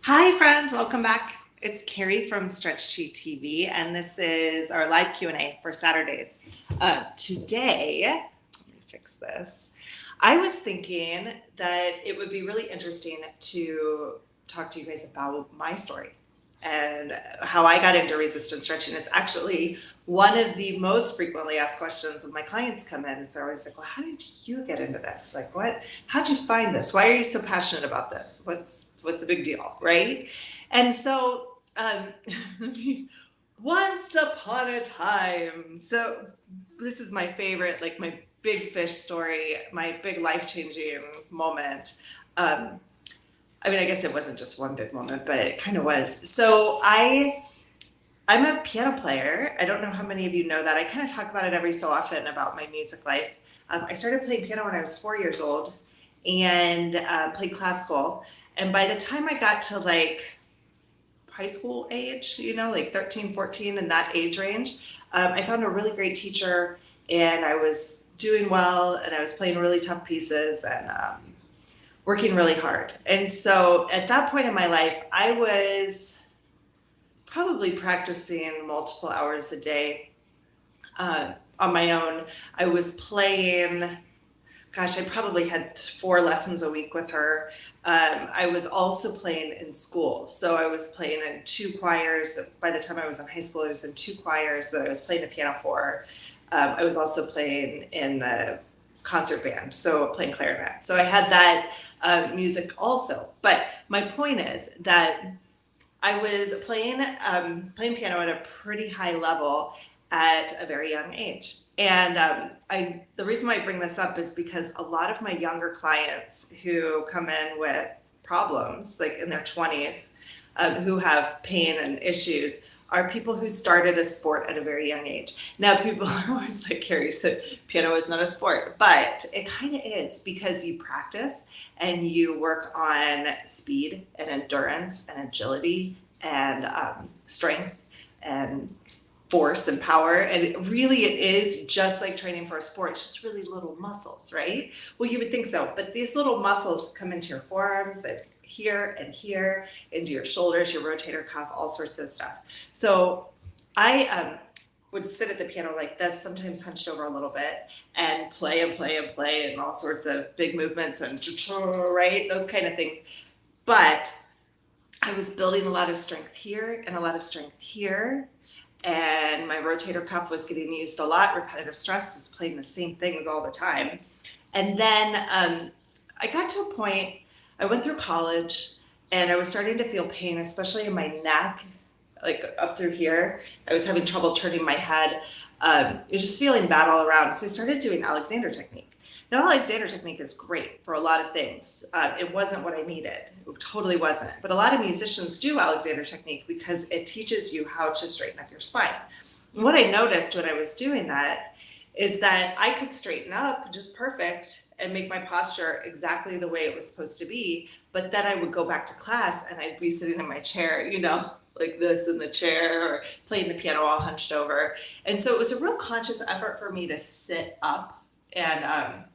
Hi, friends. Welcome back. It's Carrie from Stretch Chi TV, and this is our live Q&A for Saturdays. Today, let me fix this. I was thinking that it would be really interesting to talk to you guys about my story and how I got into resistance stretching. It's actually one of the most frequently asked questions when my clients come in. Is they're always like, "Well, how did you get into this? Like, what? How'd you find this? Why are you so passionate about this? What's the big deal, right?" And so, once upon a time, so this is my favorite, like my big fish story, my big life changing moment. Um, I mean, I guess it wasn't just one big moment, but it kind of was. I'm a piano player. I don't know how many of you know that. I kind of talk about it every so often about my music life. I started playing piano when I was 4 years old and played classical. And by the time I got to like high school age, like 13, 14, in that age range, I found a really great teacher and I was doing well and I was playing really tough pieces and working really hard. And so at that point in my life, I was probably practicing multiple hours a day on my own. I was playing, gosh, I probably had 4 lessons a week with her. I was also playing in school. So I was playing in 2 choirs. By the time I was in high school, I was in 2 choirs that I was playing the piano for. I was also playing in the concert band, so playing clarinet. So I had that music also. But my point is that I was playing piano at a pretty high level at a very young age. And the reason why I bring this up is because a lot of my younger clients who come in with problems, like in their 20s, who have pain and issues, are people who started a sport at a very young age. Now, people are always like, Carrie said, piano is not a sport, but it kind of is because you practice and you work on speed and endurance and agility and strength and force and power. And it is just like training for a sport. It's just really little muscles, right? Well, you would think so, but these little muscles come into your forearms and here, into your shoulders, your rotator cuff, all sorts of stuff. So I would sit at the piano like this, sometimes hunched over a little bit, and play and play and play, and all sorts of big movements and right, those kind of things. But I was building a lot of strength here and a lot of strength here, and my rotator cuff was getting used a lot. Repetitive stress is playing the same things all the time. And then I got to a point, I went through college and I was starting to feel pain, especially in my neck, like up through here. I was having trouble turning my head. It was just feeling bad all around. So I started doing Alexander Technique. Now, Alexander Technique is great for a lot of things. It wasn't what I needed. It totally wasn't. But a lot of musicians do Alexander Technique because it teaches you how to straighten up your spine. And what I noticed when I was doing that is that I could straighten up just perfect and make my posture exactly the way it was supposed to be. But then I would go back to class and I'd be sitting in my chair, like this in the chair, or playing the piano all hunched over. And so it was a real conscious effort for me to sit up and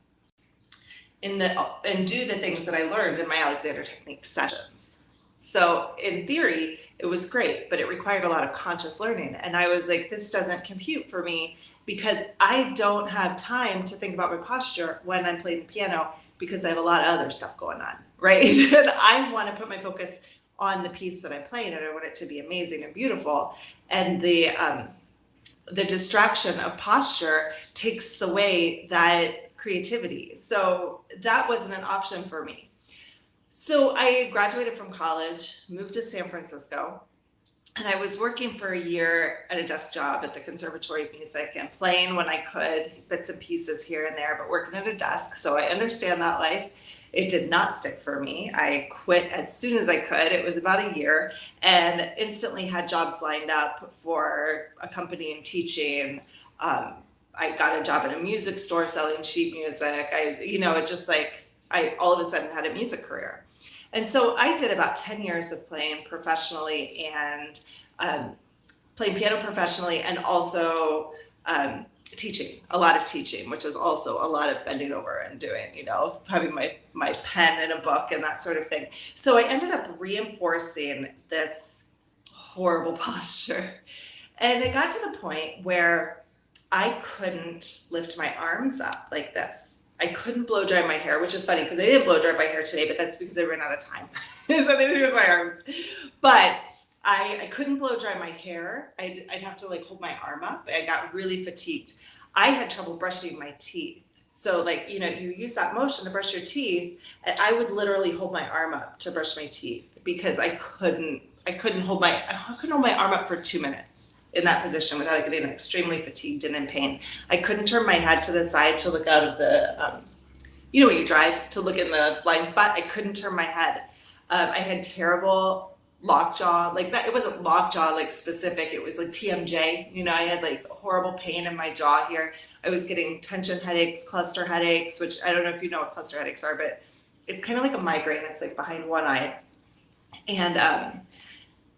and do the things that I learned in my Alexander Technique sessions. So in theory, it was great, but it required a lot of conscious learning. And I was like, this doesn't compute for me because I don't have time to think about my posture when I'm playing the piano because I have a lot of other stuff going on, right? And I want to put my focus on the piece that I'm playing and I want it to be amazing and beautiful. And the distraction of posture takes away that creativity. So that wasn't an option for me. So I graduated from college, moved to San Francisco, and I was working for a year at a desk job at the Conservatory of Music and playing when I could, bits and pieces here and there, but working at a desk. So I understand that life. It did not stick for me. I quit as soon as I could. It was about a year and instantly had jobs lined up for a company in teaching. I got a job at a music store selling sheet music. It just like I all of a sudden had a music career. And so I did about 10 years of playing professionally and playing piano professionally and also teaching, a lot of teaching, which is also a lot of bending over and doing, having my pen and a book and that sort of thing. So I ended up reinforcing this horrible posture. And it got to the point where I couldn't lift my arms up like this. I couldn't blow dry my hair, which is funny because I didn't blow dry my hair today, but that's because I ran out of time. So they did it with my arms. But I couldn't blow dry my hair. I'd have to like hold my arm up. I got really fatigued. I had trouble brushing my teeth. So like, you use that motion to brush your teeth, and I would literally hold my arm up to brush my teeth because I couldn't hold my arm up for 2 minutes in that position without getting extremely fatigued and in pain. I couldn't turn my head to the side to look out of the, when you drive to look in the blind spot. I couldn't turn my head. I had terrible lockjaw, like that. It wasn't lockjaw like specific. It was like TMJ. I had like horrible pain in my jaw here. I was getting tension headaches, cluster headaches, which I don't know if you know what cluster headaches are, but it's kind of like a migraine. It's like behind one eye. And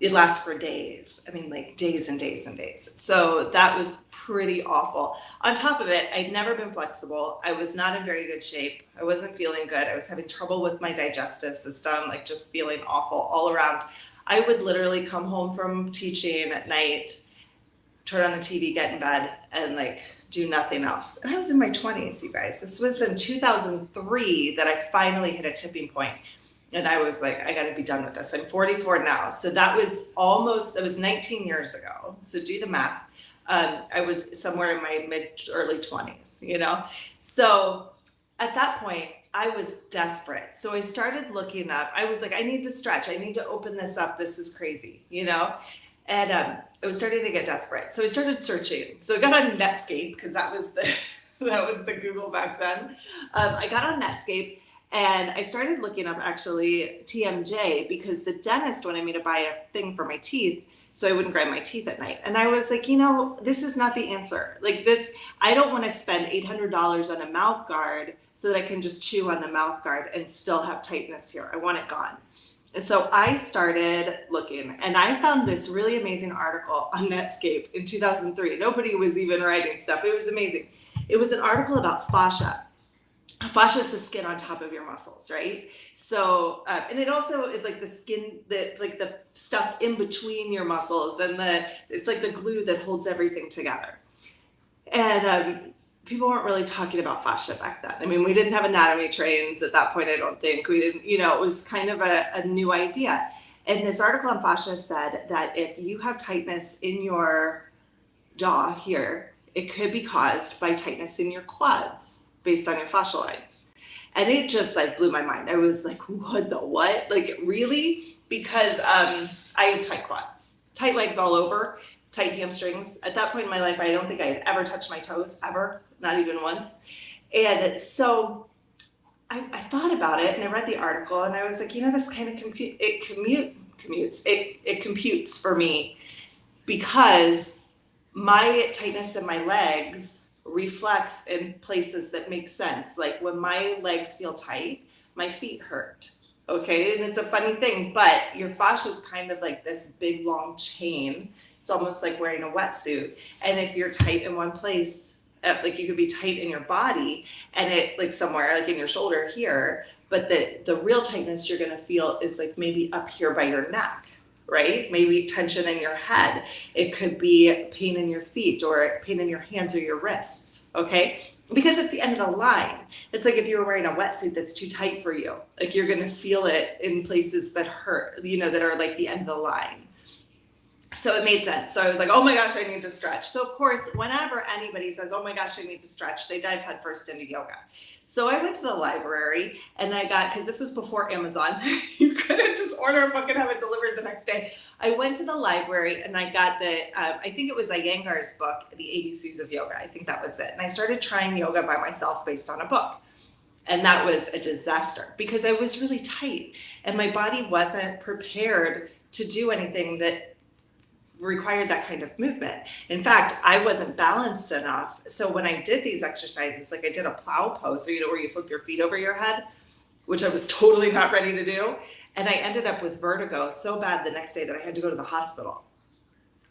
it lasts for days. I mean, like days and days and days. So that was pretty awful. On top of it, I'd never been flexible. I was not in very good shape. I wasn't feeling good. I was having trouble with my digestive system, like just feeling awful all around. I would literally come home from teaching at night, turn on the TV, get in bed, and like do nothing else. And I was in my 20s, you guys. This was in 2003 that I finally hit a tipping point. And I was like, I got to be done with this. I'm 44 now. So that was 19 years ago. So do the math. I was somewhere in my early 20s, So at that point, I was desperate. So I started looking up. I was like, I need to stretch. I need to open this up. This is crazy, And I was starting to get desperate. So I started searching. So I got on Netscape because that was the Google back then. I got on Netscape. And I started looking up actually TMJ because the dentist wanted me to buy a thing for my teeth so I wouldn't grind my teeth at night. And I was like, this is not the answer. Like this, I don't want to spend $800 on a mouth guard so that I can just chew on the mouth guard and still have tightness here. I want it gone. And so I started looking and I found this really amazing article on Netscape in 2003. Nobody was even writing stuff. It was amazing. It was an article about fascia. Fascia is the skin on top of your muscles, right? So, and it also is like the skin that, like the stuff in between your muscles, and it's like the glue that holds everything together. And people weren't really talking about fascia back then. I mean, we didn't have anatomy trains at that point. I don't think we didn't. It was kind of a new idea. And this article on fascia said that if you have tightness in your jaw here, it could be caused by tightness in your quads, based on your fascial lines. And it just like blew my mind. I was like, what? Like really? Because I had tight quads, tight legs all over, tight hamstrings. At that point in my life, I don't think I had ever touched my toes, ever, not even once. And so I thought about it and I read the article and I was like, this kind of it computes for me because my tightness in my legs reflects in places that make sense. Like when my legs feel tight, my feet hurt. Okay. And it's a funny thing, but your fascia is kind of like this big long chain. It's almost like wearing a wetsuit. And if you're tight in one place, like you could be tight in your body and it like somewhere like in your shoulder here, but the real tightness you're going to feel is like maybe up here by your neck. Right? Maybe tension in your head. It could be pain in your feet or pain in your hands or your wrists. Okay? Because it's the end of the line. It's like if you were wearing a wetsuit that's too tight for you, like you're going to feel it in places that hurt, that are like the end of the line. So it made sense. So I was like, oh my gosh, I need to stretch. So of course, whenever anybody says, oh my gosh, I need to stretch, they dive headfirst into yoga. So I went to the library and because this was before Amazon, you couldn't just order a book and have it delivered the next day. I went to the library and I got I think it was Iyengar's book, The ABCs of Yoga. I think that was it. And I started trying yoga by myself based on a book. And that was a disaster because I was really tight and my body wasn't prepared to do anything that required that kind of movement. In fact, I wasn't balanced enough. So when I did these exercises, like I did a plow pose, so where you flip your feet over your head, which I was totally not ready to do. And I ended up with vertigo so bad the next day that I had to go to the hospital.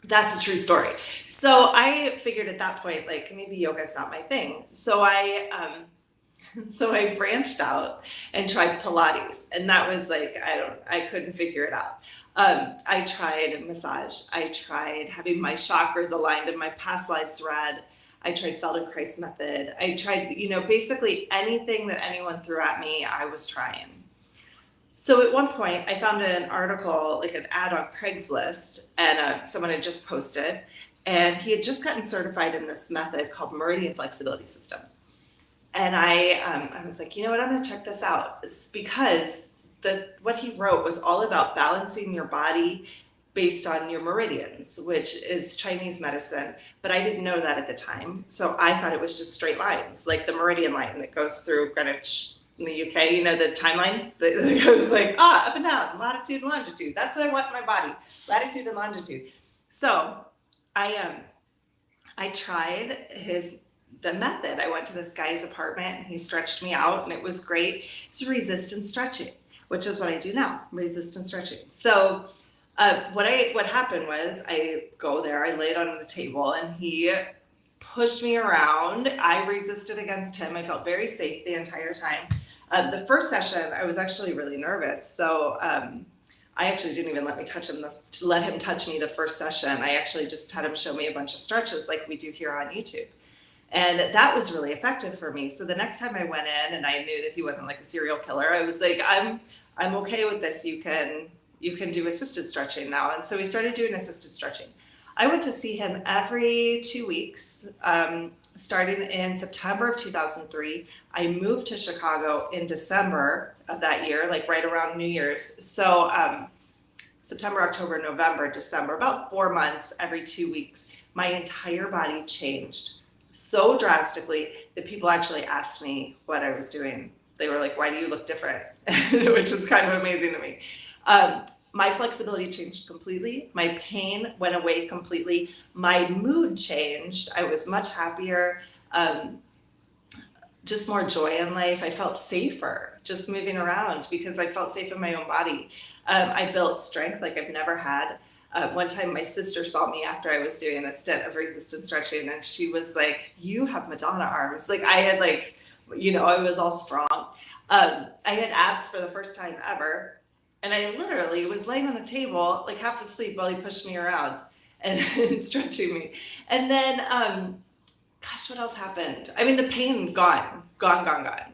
That's a true story. So I figured at that point, like maybe yoga's not my thing. So I branched out and tried Pilates, and that was like I couldn't figure it out. I tried massage. I tried having my chakras aligned and my past lives read. I tried Feldenkrais method. I tried, basically anything that anyone threw at me, I was trying. So at one point, I found an article, like an ad on Craigslist, and someone had just posted, and he had just gotten certified in this method called Meridian Flexibility System. And I was like, you know what, I'm going to check this out. It's because what he wrote was all about balancing your body based on your meridians, which is Chinese medicine. But I didn't know that at the time. So I thought it was just straight lines, like the meridian line that goes through Greenwich in the UK, the timeline that goes like, up and down, latitude and longitude. That's what I want in my body, latitude and longitude. So I tried the method. I went to this guy's apartment and he stretched me out and it was great. It's resistance stretching, which is what I do now, resistance stretching. So what happened was I go there, I laid on the table and he pushed me around. I resisted against him. I felt very safe the entire time. The first session, I was actually really nervous. So I actually didn't even let him touch me the first session. I actually just had him show me a bunch of stretches like we do here on YouTube. And that was really effective for me. So the next time I went in and I knew that he wasn't like a serial killer, I was like, I'm okay with this. You can do assisted stretching now. And so we started doing assisted stretching. I went to see him every 2 weeks, starting in September of 2003. I moved to Chicago in December of that year, like right around New Year's. So September, October, November, December, about 4 months, every 2 weeks, my entire body changed so drastically that people actually asked me what I was doing. They were like, why do you look different? Which is kind of amazing to me. My flexibility changed completely. My pain went away completely. My mood changed. I was much happier, just more joy in life. I felt safer just moving around because I felt safe in my own body. I built strength like I've never had. One time my sister saw me after I was doing a stint of resistance stretching and she was like, you have Madonna arms. Like I had I was all strong. I had abs for the first time ever. And I literally was laying on the table, like half asleep while he pushed me around and stretching me. And then, gosh, what else happened? I mean, the pain gone.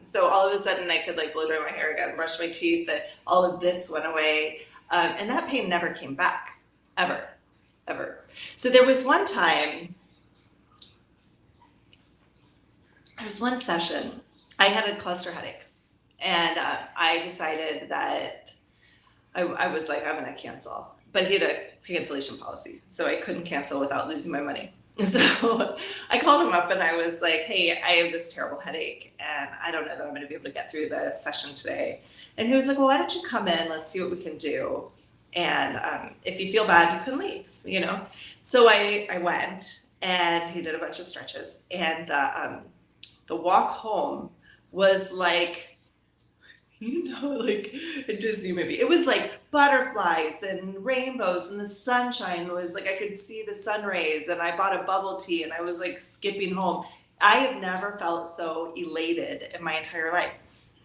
So all of a sudden I could like blow dry my hair again, brush my teeth, all of this went away. And that pain never came back. Ever. So there was one session, I had a cluster headache and I decided that I was like, I'm going to cancel, but he had a cancellation policy. So I couldn't cancel without losing my money. So I called him up and I was like, hey, I have this terrible headache and I don't know that I'm going to be able to get through the session today. And he was like, well, why don't you come in? Let's see what we can do. And if you feel bad, you can leave, So I went and he did a bunch of stretches. And the walk home was like, like a Disney movie. It was like butterflies and rainbows and the sunshine was like, I could see the sun rays and I bought a bubble tea and I was like skipping home. I have never felt so elated in my entire life.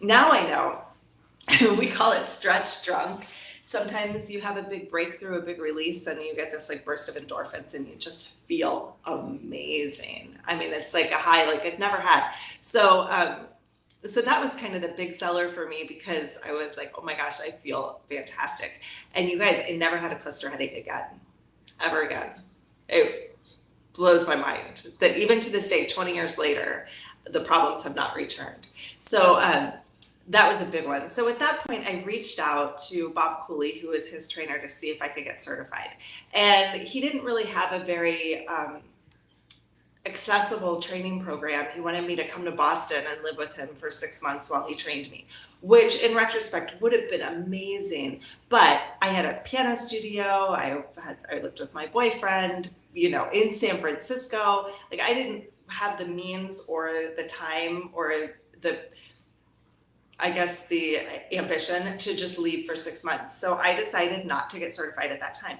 Now I know, we call it stretch drunk. Sometimes you have a big breakthrough, a big release, and you get this like burst of endorphins and you just feel amazing. I mean, it's like a high like I've never had. So that was kind of the big seller for me because I was like, oh my gosh, I feel fantastic. And you guys, I never had a cluster headache again, ever again. It blows my mind that even to this day, 20 years later, the problems have not returned. So that was a big one. So at that point, I reached out to Bob Cooley, who was his trainer, to see if I could get certified. And he didn't really have a very accessible training program. He wanted me to come to Boston and live with him for 6 months while he trained me, which in retrospect would have been amazing. But I had a piano studio. I lived with my boyfriend, in San Francisco. Like I didn't have the means or the time or the ambition to just leave for 6 months. So I decided not to get certified at that time.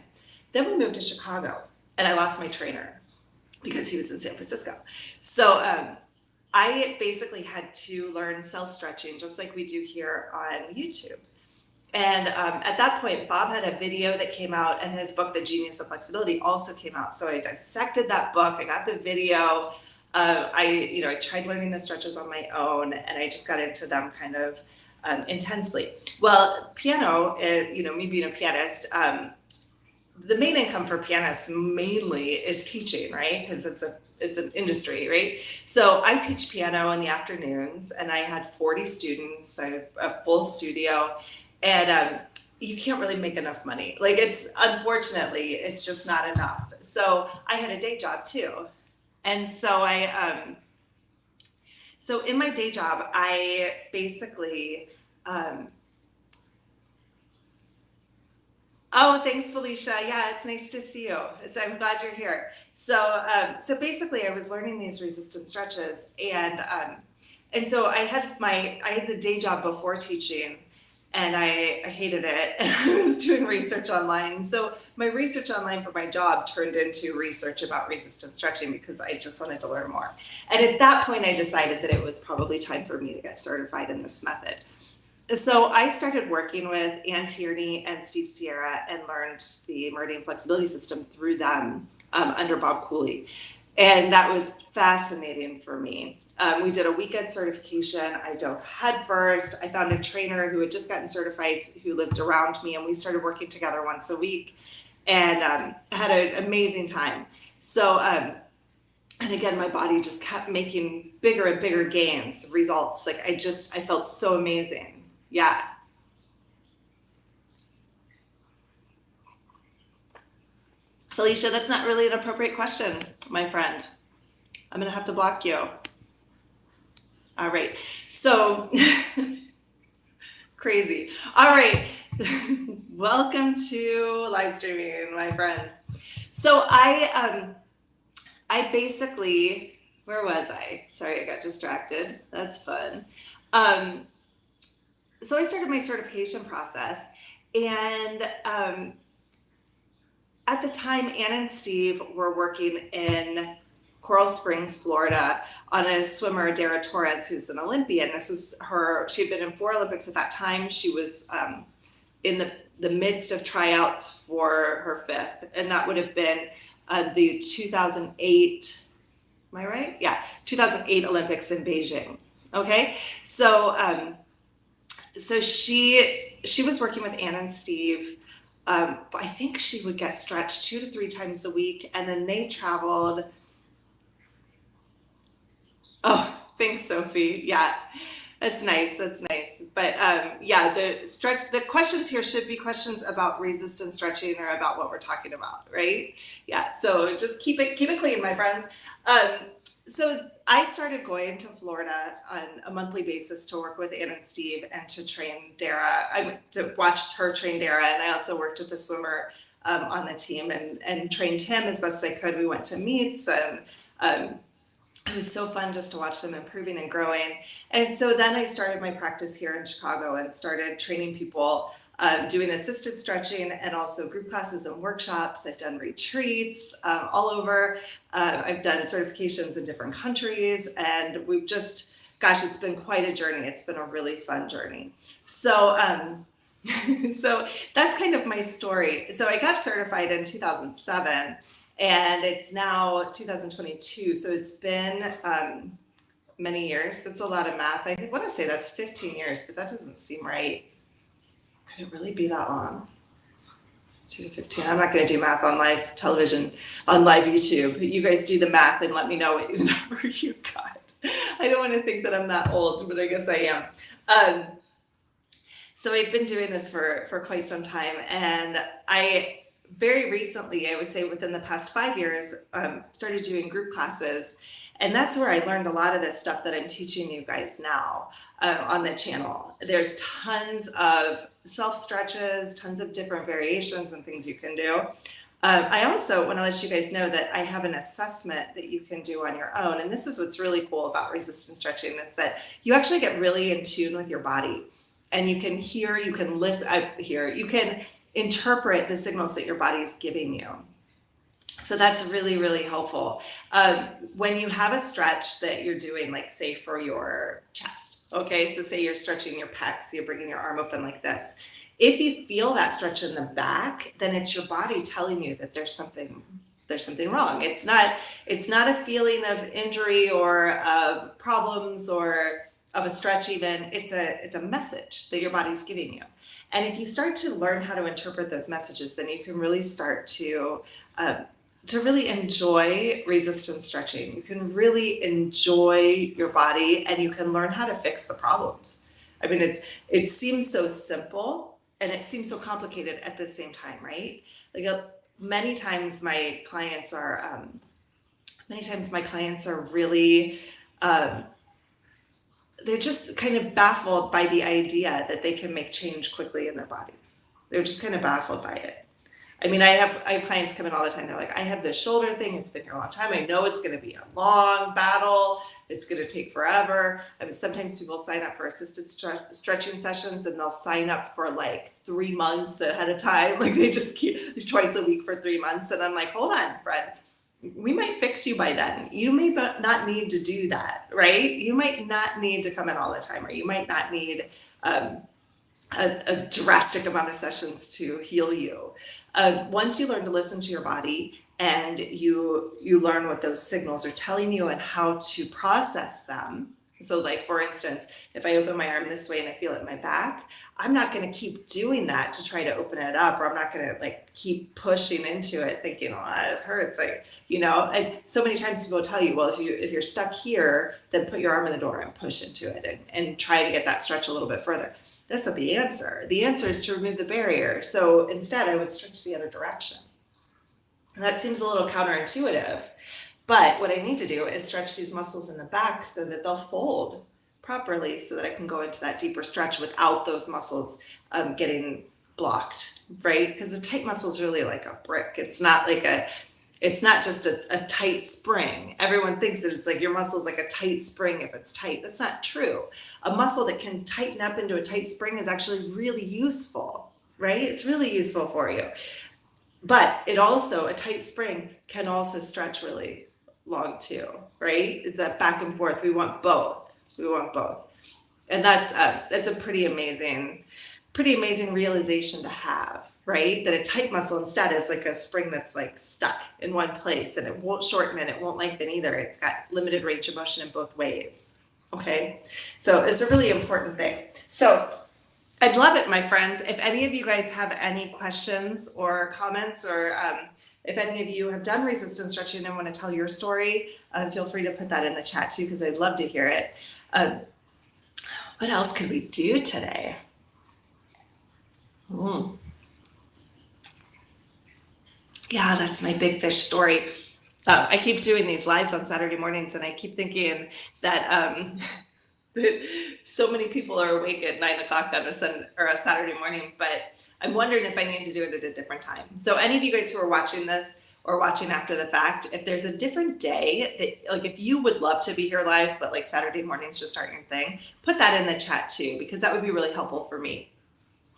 Then we moved to Chicago. and I lost my trainer because he was in San Francisco. So I basically had to learn self-stretching just like we do here on YouTube. And at that point, Bob had a video that came out, and his book, The Genius of Flexibility, also came out. So I dissected that book. I got the video. I tried learning the stretches on my own, and I just got into them kind of intensely. Well, piano, me being a pianist, the main income for pianists mainly is teaching, right? Because it's an industry, right? So I teach piano in the afternoons, and I had 40 students. I have a full studio. And you can't really make enough money. Like unfortunately, it's just not enough. So I had a day job too. And so so in my day job, I basically, oh, thanks, Felicia. Yeah, it's nice to see you. So I'm glad you're here. So basically I was learning these resistance stretches, and so I had the day job before teaching, and I hated it. I was doing research online. So my research online for my job turned into research about resistance stretching because I just wanted to learn more. And at that point, I decided that it was probably time for me to get certified in this method. So I started working with Ann Tierney and Steve Sierra and learned the Meridian Flexibility System through them under Bob Cooley. And that was fascinating for me. We did a weekend certification. I dove headfirst. I found a trainer who had just gotten certified who lived around me, and we started working together once a week and had an amazing time. So, and again, my body just kept making bigger and bigger gains, results. Like I felt so amazing. Yeah. Felicia, that's not really an appropriate question, my friend. I'm going to have to block you. All right. So crazy. All right. Welcome to live streaming, my friends. So I basically, where was I? Sorry, I got distracted. That's fun. So I started my certification process, and at the time, Ann and Steve were working in Coral Springs, Florida, on a swimmer, Dara Torres, who's an Olympian. This was she had been in 4 Olympics at that time. She was in the midst of tryouts for her 5th, and that would have been the 2008, am I right? Yeah, 2008 Olympics in Beijing. Okay, so so she was working with Ann and Steve. I think she would get stretched 2 to 3 times a week, and then they traveled. Oh, thanks, Sophie. Yeah, that's nice. That's nice. But yeah, the questions here should be questions about resistance stretching or about what we're talking about, right? Yeah. So just keep it clean, my friends. So I started going to Florida on a monthly basis to work with Ann and Steve and to train Dara. To watch her train Dara, and I also worked with the swimmer on the team and trained him as best I could. We went to meets, and it was so fun just to watch them improving and growing. And so then I started my practice here in Chicago and started training people, doing assisted stretching and also group classes and workshops. I've done retreats all over. I've done certifications in different countries, and we've just, gosh, it's been quite a journey. It's been a really fun journey. So, so that's kind of my story. So I got certified in 2007. And it's now 2022, so it's been many years. That's a lot of math. I want to say that's 15 years, but that doesn't seem right. Could it really be that long? 2 to 15. I'm not going to do math on live television, on live YouTube. You guys do the math and let me know what number you got. I don't want to think that I'm that old, but I guess I am. So I've been doing this for quite some time, and very recently, I would say within the past 5 years, started doing group classes. And that's where I learned a lot of this stuff that I'm teaching you guys now on the channel. There's tons of self stretches, tons of different variations and things you can do. I also want to let you guys know that I have an assessment that you can do on your own. And this is what's really cool about resistance stretching, is that you actually get really in tune with your body. And you can hear, you can listen, you can interpret the signals that your body is giving you. So that's really, really helpful. When you have a stretch that you're doing, like say for your chest, okay, so say you're stretching your pecs, you're bringing your arm open like this. If you feel that stretch in the back, then it's your body telling you that there's something wrong. It's not a feeling of injury or of problems or of a stretch even. It's a message that your body's giving you. And if you start to learn how to interpret those messages, then you can really start to really enjoy resistance stretching. You can really enjoy your body and you can learn how to fix the problems. I mean, it seems so simple and it seems so complicated at the same time, right? Like many times my clients are really um, they're just kind of baffled by the idea that they can make change quickly in their bodies. They're just kind of baffled by it. I mean, I have clients come in all the time. They're like, I have this shoulder thing. It's been here a long time. I know it's going to be a long battle. It's going to take forever. I mean, sometimes people sign up for assisted stretching sessions and they'll sign up for like 3 months ahead of time. Like they just keep twice a week for 3 months. And I'm like, hold on, Fred. We might fix you by then. You may not need to do that, right? You might not need to come in all the time, or you might not need um, a drastic amount of sessions to heal you. Once you learn to listen to your body and you learn what those signals are telling you and how to process them. So like, for instance, if I open my arm this way and I feel it in my back, I'm not going to keep doing that to try to open it up, or I'm not going to like keep pushing into it thinking, oh, it hurts. Like, and so many times people tell you, well, if you're stuck here, then put your arm in the door and push into it and try to get that stretch a little bit further. That's not the answer. The answer is to remove the barrier. So instead I would stretch the other direction. And that seems a little counterintuitive, but what I need to do is stretch these muscles in the back so that they'll fold properly so that I can go into that deeper stretch without those muscles getting blocked, right? Because the tight muscle is really like a brick. It's not just a tight spring. Everyone thinks that it's like your muscle is like a tight spring if it's tight. That's not true. A muscle that can tighten up into a tight spring is actually really useful, right? It's really useful for you. But a tight spring can also stretch really long too, right? It's that back and forth. We want both. And that's a pretty amazing realization to have, right? That a tight muscle instead is like a spring that's like stuck in one place and it won't shorten and it won't lengthen either. It's got limited range of motion in both ways. Okay. So it's a really important thing. So I'd love it, my friends. If any of you guys have any questions or comments, or if any of you have done resistance stretching and want to tell your story, feel free to put that in the chat too, because I'd love to hear it. What else could we do today? Yeah, that's my big fish story. I keep doing these lives on Saturday mornings, and I keep thinking that that so many people are awake at 9 o'clock on a Saturday morning, but I'm wondering if I need to do it at a different time. So any of you guys who are watching this or watching after the fact, if there's a different day that, like, if you would love to be here live, but like Saturday mornings just aren't your thing, put that in the chat too, because that would be really helpful for me.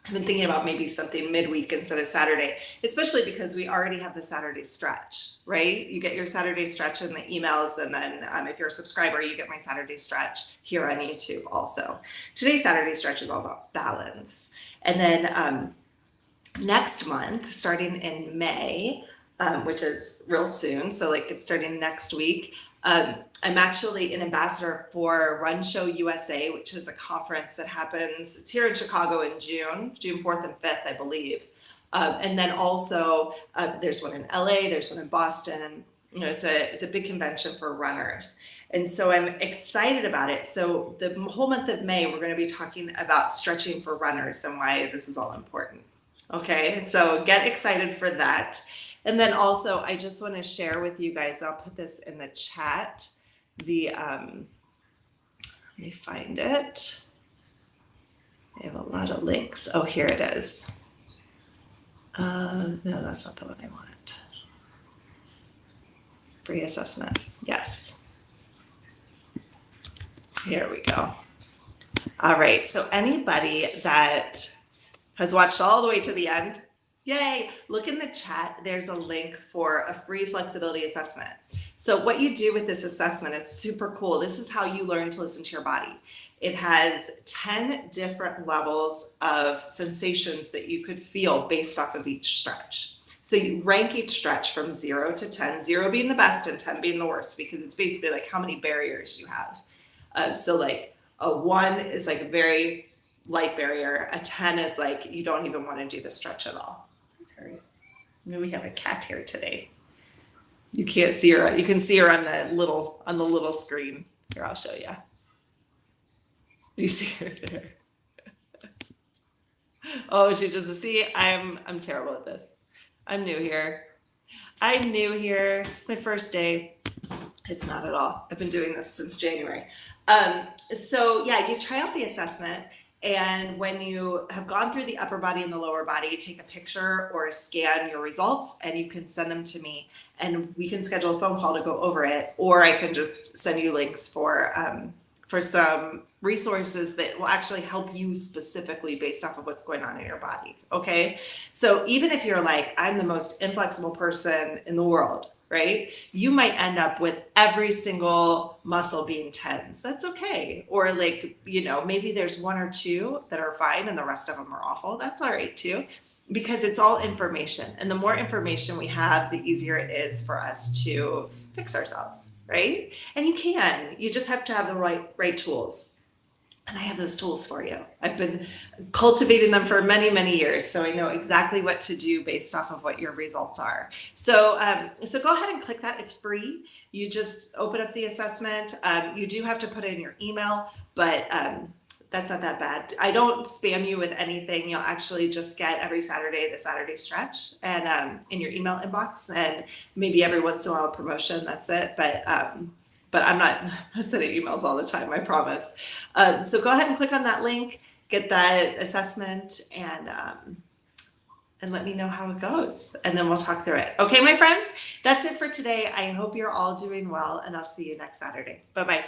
I've been thinking about maybe something midweek instead of Saturday, especially because we already have the Saturday stretch, right? You get your Saturday stretch in the emails, and then if you're a subscriber, you get my Saturday stretch here on YouTube also. Today's Saturday stretch is all about balance. And then next month, starting in May, which is real soon, so like it's starting next week, I'm actually an ambassador for Run Show USA, which is a conference that happens, it's here in Chicago in June 4th and 5th, I believe. And then also there's one in LA, there's one in Boston. It's a big convention for runners. And so I'm excited about it. So the whole month of May, we're going to be talking about stretching for runners and why this is all important. Okay, so get excited for that. And then also, I just want to share with you guys, I'll put this in the chat, let me find it. I have a lot of links. Oh, here it is. No, that's not the one I want. Free assessment. Yes. Here we go. All right. So anybody that has watched all the way to the end, Yay! Look in the chat. There's a link for a free flexibility assessment. So, what you do with this assessment is super cool. This is how you learn to listen to your body. It has 10 different levels of sensations that you could feel based off of each stretch. So, you rank each stretch from 0 to 10, 0 being the best and 10 being the worst, because it's basically like how many barriers you have. So, like a 1 is like a very light barrier, a 10 is like you don't even want to do the stretch at all. Sorry. Maybe we have a cat here today. You can't see her. You can see her on the little screen. Here, I'll show you. You see her there. Oh, she doesn't see. I'm terrible at this. I'm new here. It's my first day. It's not at all. I've been doing this since January. So yeah, you try out the assessment. And when you have gone through the upper body and the lower body, take a picture or scan your results and you can send them to me and we can schedule a phone call to go over it. Or I can just send you links for some resources that will actually help you specifically based off of what's going on in your body. Okay. So even if you're like, I'm the most inflexible person in the world, right? You might end up with every single muscle being tens. That's okay. Or like, maybe there's 1 or 2 that are fine and the rest of them are awful. That's all right too, because it's all information. And the more information we have, the easier it is for us to fix ourselves, right? And you just have to have the right tools. And I have those tools for you. I've been cultivating them for many, many years. So I know exactly what to do based off of what your results are. So go ahead and click that. It's free. You just open up the assessment. You do have to put in your email, but that's not that bad. I don't spam you with anything. You'll actually just get every Saturday, the Saturday stretch and in your email inbox, and maybe every once in a while a promotion. That's it. But I'm not sending emails all the time, I promise. So go ahead and click on that link, get that assessment, and let me know how it goes. And then we'll talk through it. Okay, my friends, that's it for today. I hope you're all doing well, and I'll see you next Saturday. Bye-bye.